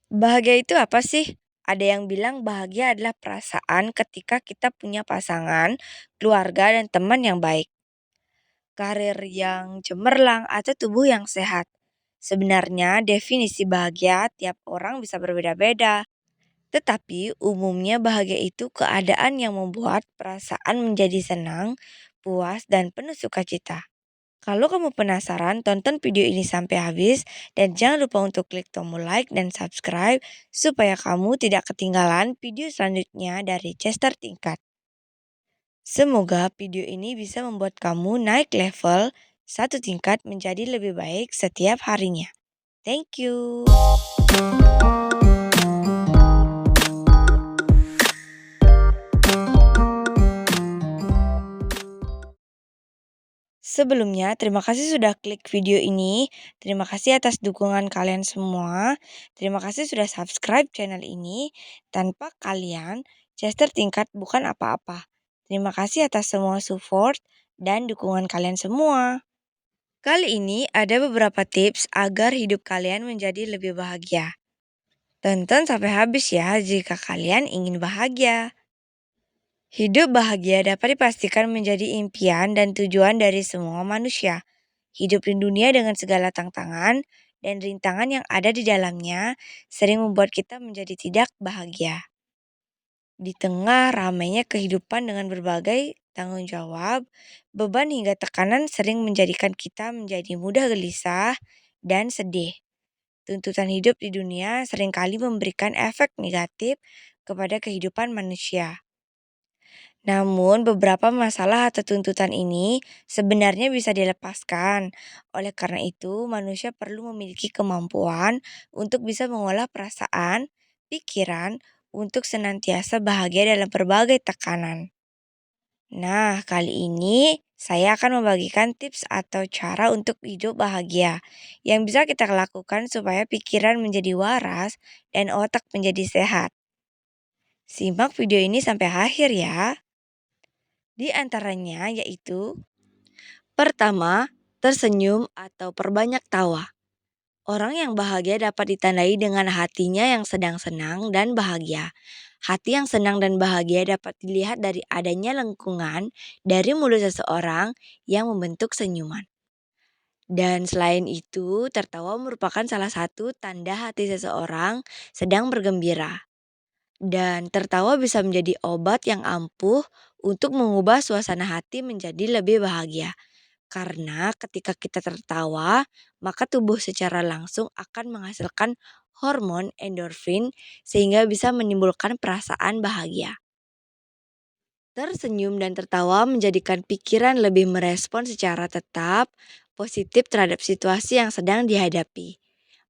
Bahagia itu apa sih? Ada yang bilang bahagia adalah perasaan ketika kita punya pasangan, keluarga, dan teman yang baik, karir yang cemerlang, atau tubuh yang sehat. Sebenarnya definisi bahagia tiap orang bisa berbeda-beda, tetapi umumnya bahagia itu keadaan yang membuat perasaan menjadi senang, puas, dan penuh sukacita. Kalau kamu penasaran, tonton video ini sampai habis dan jangan lupa untuk klik tombol like dan subscribe supaya kamu tidak ketinggalan video selanjutnya dari Chester Tingkat. Semoga video ini bisa membuat kamu naik level satu tingkat menjadi lebih baik setiap harinya. Thank you. Sebelumnya, terima kasih sudah klik video ini. Terima kasih atas dukungan kalian semua. Terima kasih sudah subscribe channel ini. Tanpa kalian, Chester Tingkat bukan apa-apa. Terima kasih atas semua support dan dukungan kalian semua. Kali ini ada beberapa tips agar hidup kalian menjadi lebih bahagia. Tonton sampai habis ya jika kalian ingin bahagia. Hidup bahagia dapat dipastikan menjadi impian dan tujuan dari semua manusia. Hidup di dunia dengan segala tantangan dan rintangan yang ada di dalamnya sering membuat kita menjadi tidak bahagia. Di tengah ramainya kehidupan dengan berbagai tanggung jawab, beban hingga tekanan sering menjadikan kita menjadi mudah gelisah dan sedih. Tuntutan hidup di dunia seringkali memberikan efek negatif kepada kehidupan manusia. Namun, beberapa masalah atau tuntutan ini sebenarnya bisa dilepaskan. Oleh karena itu, manusia perlu memiliki kemampuan untuk bisa mengolah perasaan, pikiran, untuk senantiasa bahagia dalam berbagai tekanan. Nah, kali ini saya akan membagikan tips atau cara untuk hidup bahagia yang bisa kita lakukan supaya pikiran menjadi waras dan otak menjadi sehat. Simak video ini sampai akhir ya. Di antaranya yaitu pertama, tersenyum atau perbanyak tawa. Orang yang bahagia dapat ditandai dengan hatinya yang sedang senang dan bahagia. Hati yang senang dan bahagia dapat dilihat dari adanya lengkungan dari mulut seseorang yang membentuk senyuman. Dan selain itu, tertawa merupakan salah satu tanda hati seseorang sedang bergembira. Dan tertawa bisa menjadi obat yang ampuh untuk mengubah suasana hati menjadi lebih bahagia. Karena ketika kita tertawa, maka tubuh secara langsung akan menghasilkan hormon endorfin sehingga bisa menimbulkan perasaan bahagia. Tersenyum dan tertawa menjadikan pikiran lebih merespon secara tetap positif terhadap situasi yang sedang dihadapi.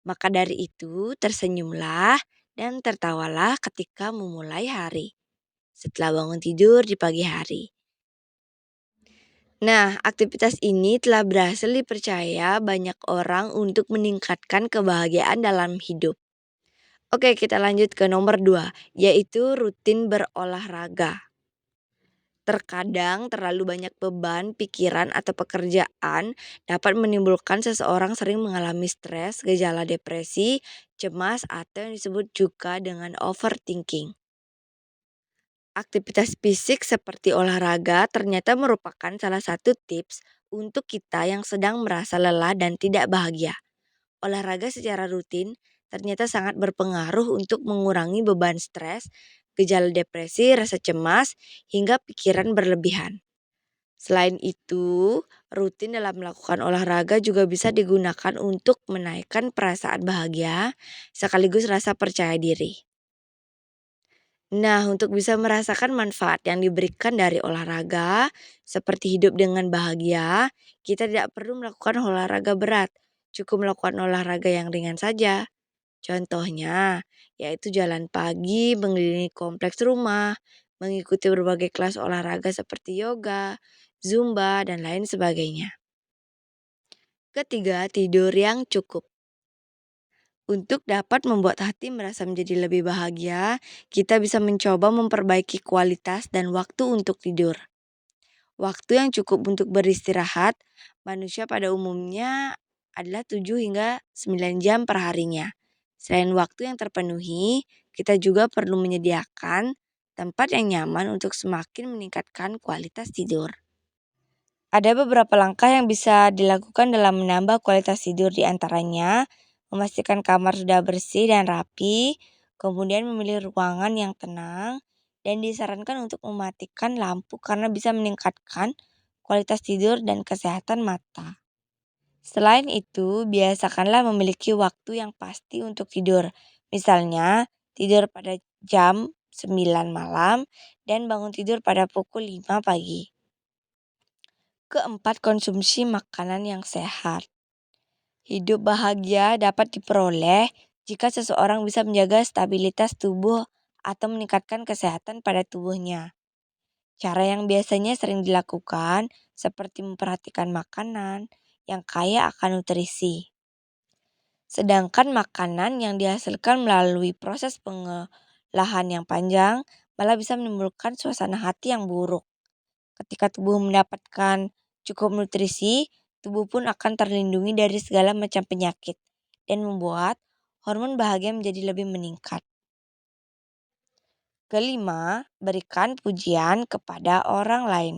Maka dari itu, tersenyumlah dan tertawalah ketika memulai hari. Setelah bangun tidur di pagi hari. Nah, aktivitas ini telah berhasil dipercaya banyak orang untuk meningkatkan kebahagiaan dalam hidup. Oke, kita lanjut ke nomor 2, yaitu rutin berolahraga. Terkadang terlalu banyak beban, pikiran, atau pekerjaan dapat menimbulkan seseorang sering mengalami stres, gejala depresi, cemas, atau yang disebut juga dengan overthinking. Aktivitas fisik seperti olahraga ternyata merupakan salah satu tips untuk kita yang sedang merasa lelah dan tidak bahagia. Olahraga secara rutin ternyata sangat berpengaruh untuk mengurangi beban stres, gejala depresi, rasa cemas, hingga pikiran berlebihan. Selain itu, rutin dalam melakukan olahraga juga bisa digunakan untuk menaikkan perasaan bahagia sekaligus rasa percaya diri. Nah, untuk bisa merasakan manfaat yang diberikan dari olahraga, seperti hidup dengan bahagia, kita tidak perlu melakukan olahraga berat. Cukup melakukan olahraga yang ringan saja. Contohnya, yaitu jalan pagi, mengelilingi kompleks rumah, mengikuti berbagai kelas olahraga seperti yoga, zumba, dan lain sebagainya. Ketiga, tidur yang cukup. Untuk dapat membuat hati merasa menjadi lebih bahagia, kita bisa mencoba memperbaiki kualitas dan waktu untuk tidur. Waktu yang cukup untuk beristirahat, manusia pada umumnya adalah 7 hingga 9 jam per harinya. Selain waktu yang terpenuhi, kita juga perlu menyediakan tempat yang nyaman untuk semakin meningkatkan kualitas tidur. Ada beberapa langkah yang bisa dilakukan dalam menambah kualitas tidur, di antaranya memastikan kamar sudah bersih dan rapi, kemudian memilih ruangan yang tenang, dan disarankan untuk mematikan lampu karena bisa meningkatkan kualitas tidur dan kesehatan mata. Selain itu, biasakanlah memiliki waktu yang pasti untuk tidur. Misalnya, tidur pada jam 9 malam dan bangun tidur pada pukul 5 pagi. Keempat, konsumsi makanan yang sehat. Hidup bahagia dapat diperoleh jika seseorang bisa menjaga stabilitas tubuh atau meningkatkan kesehatan pada tubuhnya. Cara yang biasanya sering dilakukan seperti memperhatikan makanan yang kaya akan nutrisi. Sedangkan makanan yang dihasilkan melalui proses pengolahan yang panjang malah bisa menimbulkan suasana hati yang buruk. Ketika tubuh mendapatkan cukup nutrisi, tubuh pun akan terlindungi dari segala macam penyakit dan membuat hormon bahagia menjadi lebih meningkat. Kelima, berikan pujian kepada orang lain.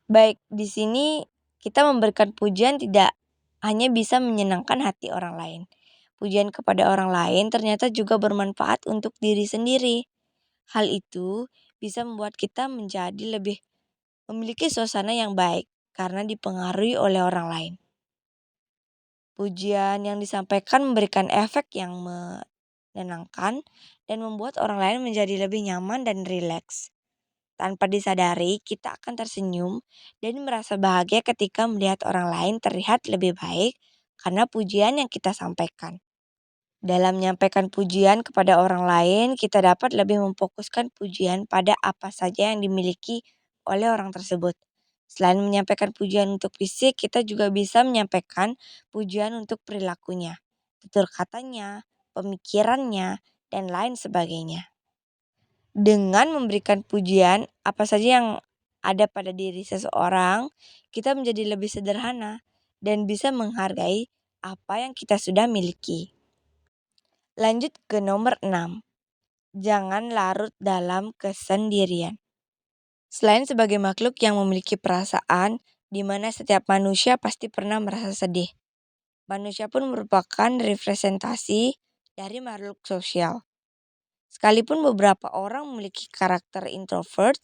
Baik, di sini kita memberikan pujian tidak hanya bisa menyenangkan hati orang lain. Pujian kepada orang lain ternyata juga bermanfaat untuk diri sendiri. Hal itu bisa membuat kita menjadi lebih memiliki suasana yang baik karena dipengaruhi oleh orang lain. Pujian yang disampaikan memberikan efek yang menenangkan dan membuat orang lain menjadi lebih nyaman dan rileks. Tanpa disadari, kita akan tersenyum dan merasa bahagia ketika melihat orang lain terlihat lebih baik karena pujian yang kita sampaikan. Dalam menyampaikan pujian kepada orang lain, kita dapat lebih memfokuskan pujian pada apa saja yang dimiliki oleh orang tersebut. Selain menyampaikan pujian untuk fisik, kita juga bisa menyampaikan pujian untuk perilakunya, tutur katanya, pemikirannya, dan lain sebagainya. Dengan memberikan pujian apa saja yang ada pada diri seseorang, kita menjadi lebih sederhana dan bisa menghargai apa yang kita sudah miliki. Lanjut ke nomor 6. Jangan larut dalam kesendirian. Selain sebagai makhluk yang memiliki perasaan, di mana setiap manusia pasti pernah merasa sedih. Manusia pun merupakan representasi dari makhluk sosial. Sekalipun beberapa orang memiliki karakter introvert,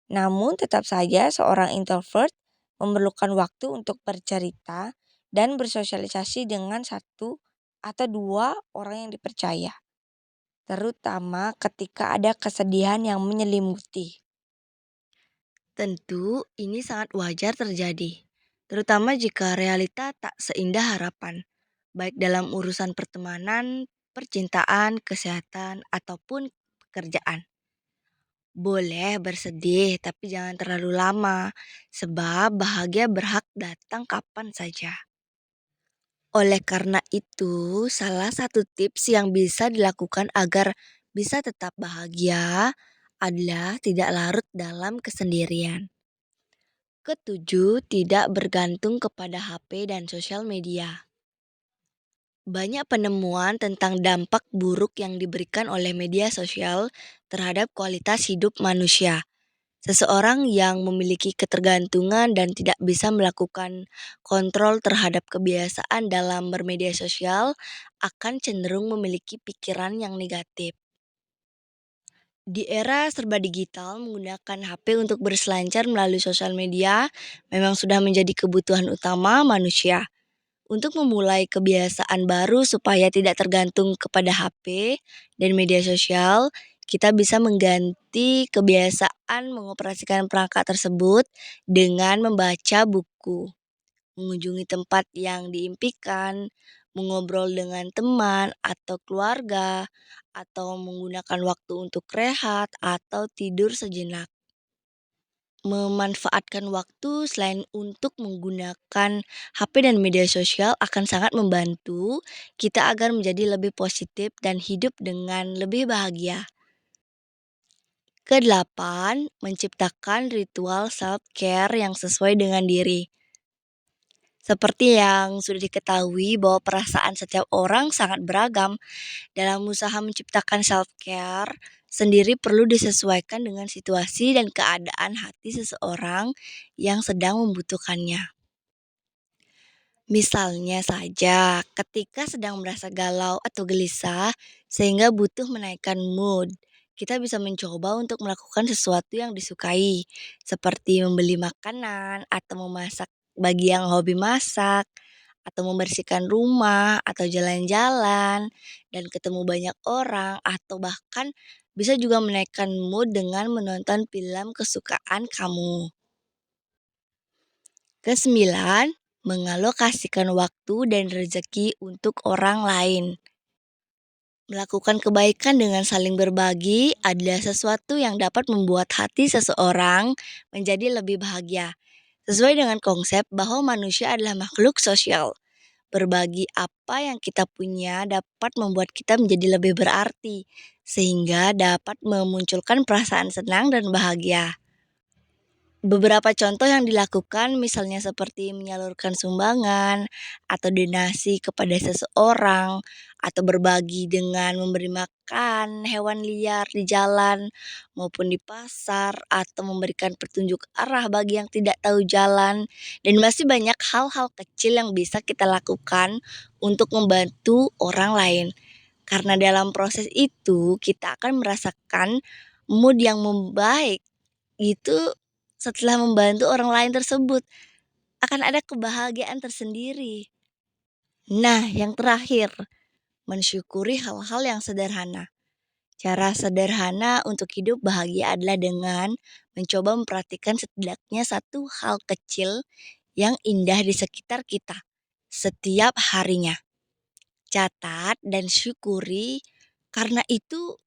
namun tetap saja seorang introvert memerlukan waktu untuk bercerita dan bersosialisasi dengan satu atau dua orang yang dipercaya, terutama ketika ada kesedihan yang menyelimuti. Tentu ini sangat wajar terjadi, terutama jika realita tak seindah harapan, baik dalam urusan pertemanan, percintaan, kesehatan, ataupun pekerjaan. Boleh bersedih, tapi jangan terlalu lama, sebab bahagia berhak datang kapan saja. Oleh karena itu, salah satu tips yang bisa dilakukan agar bisa tetap bahagia adalah tidak larut dalam kesendirian. Ketujuh, tidak bergantung kepada HP dan sosial media. Banyak penemuan tentang dampak buruk yang diberikan oleh media sosial terhadap kualitas hidup manusia. Seseorang yang memiliki ketergantungan dan tidak bisa melakukan kontrol terhadap kebiasaan dalam bermedia sosial akan cenderung memiliki pikiran yang negatif. Di era serba digital, menggunakan HP untuk berselancar melalui sosial media memang sudah menjadi kebutuhan utama manusia. Untuk memulai kebiasaan baru supaya tidak tergantung kepada HP dan media sosial, kita bisa mengganti kebiasaan mengoperasikan perangkat tersebut dengan membaca buku, mengunjungi tempat yang diimpikan, mengobrol dengan teman atau keluarga, atau menggunakan waktu untuk rehat atau tidur sejenak. Memanfaatkan waktu selain untuk menggunakan HP dan media sosial akan sangat membantu kita agar menjadi lebih positif dan hidup dengan lebih bahagia. Kedelapan, menciptakan ritual self-care yang sesuai dengan diri. Seperti yang sudah diketahui bahwa perasaan setiap orang sangat beragam, dalam usaha menciptakan self-care sendiri perlu disesuaikan dengan situasi dan keadaan hati seseorang yang sedang membutuhkannya. Misalnya saja, ketika sedang merasa galau atau gelisah sehingga butuh menaikkan mood, kita bisa mencoba untuk melakukan sesuatu yang disukai, seperti membeli makanan atau memasak bagi yang hobi masak, atau membersihkan rumah, atau jalan-jalan, dan ketemu banyak orang, atau bahkan bisa juga menaikkan mood dengan menonton film kesukaan kamu. Kesembilan, mengalokasikan waktu dan rezeki untuk orang lain. Melakukan kebaikan dengan saling berbagi adalah sesuatu yang dapat membuat hati seseorang menjadi lebih bahagia. Sesuai dengan konsep bahwa manusia adalah makhluk sosial. Berbagi apa yang kita punya dapat membuat kita menjadi lebih berarti, sehingga dapat memunculkan perasaan senang dan bahagia. Beberapa contoh yang dilakukan misalnya seperti menyalurkan sumbangan atau donasi kepada seseorang atau berbagi dengan memberi makan hewan liar di jalan maupun di pasar atau memberikan petunjuk arah bagi yang tidak tahu jalan dan masih banyak hal-hal kecil yang bisa kita lakukan untuk membantu orang lain. Karena dalam proses itu kita akan merasakan mood yang membaik itu setelah membantu orang lain tersebut, akan ada kebahagiaan tersendiri. Nah, yang terakhir, mensyukuri hal-hal yang sederhana. Cara sederhana untuk hidup bahagia adalah dengan mencoba memperhatikan setidaknya satu hal kecil yang indah di sekitar kita setiap harinya. Catat dan syukuri karena itu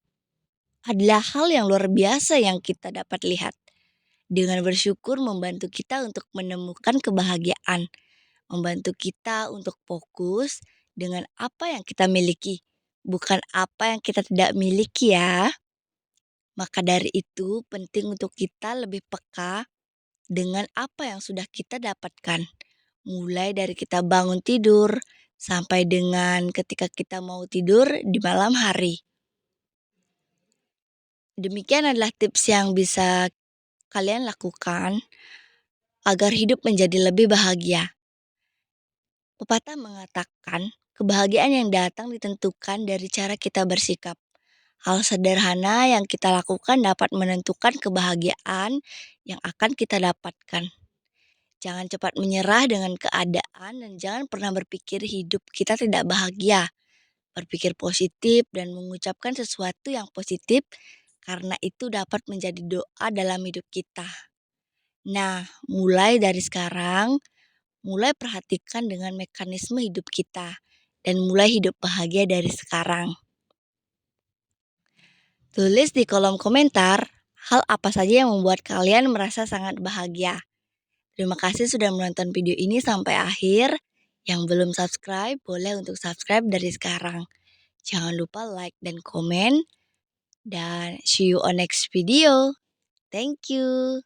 adalah hal yang luar biasa yang kita dapat lihat. Dengan bersyukur membantu kita untuk menemukan kebahagiaan, membantu kita untuk fokus dengan apa yang kita miliki, bukan apa yang kita tidak miliki ya. Maka dari itu penting untuk kita lebih peka dengan apa yang sudah kita dapatkan. Mulai dari kita bangun tidur sampai dengan ketika kita mau tidur di malam hari. Demikian adalah tips yang bisa kalian lakukan agar hidup menjadi lebih bahagia. Pepatah mengatakan, kebahagiaan yang datang ditentukan dari cara kita bersikap. Hal sederhana yang kita lakukan dapat menentukan kebahagiaan yang akan kita dapatkan. Jangan cepat menyerah dengan keadaan dan jangan pernah berpikir hidup kita tidak bahagia. Berpikir positif dan mengucapkan sesuatu yang positif karena itu dapat menjadi doa dalam hidup kita. Nah, mulai dari sekarang, mulai perhatikan dengan mekanisme hidup kita dan mulai hidup bahagia dari sekarang. Tulis di kolom komentar hal apa saja yang membuat kalian merasa sangat bahagia. Terima kasih sudah menonton video ini sampai akhir. Yang belum subscribe boleh untuk subscribe dari sekarang. Jangan lupa like dan komen dan see you on next video. Thank you.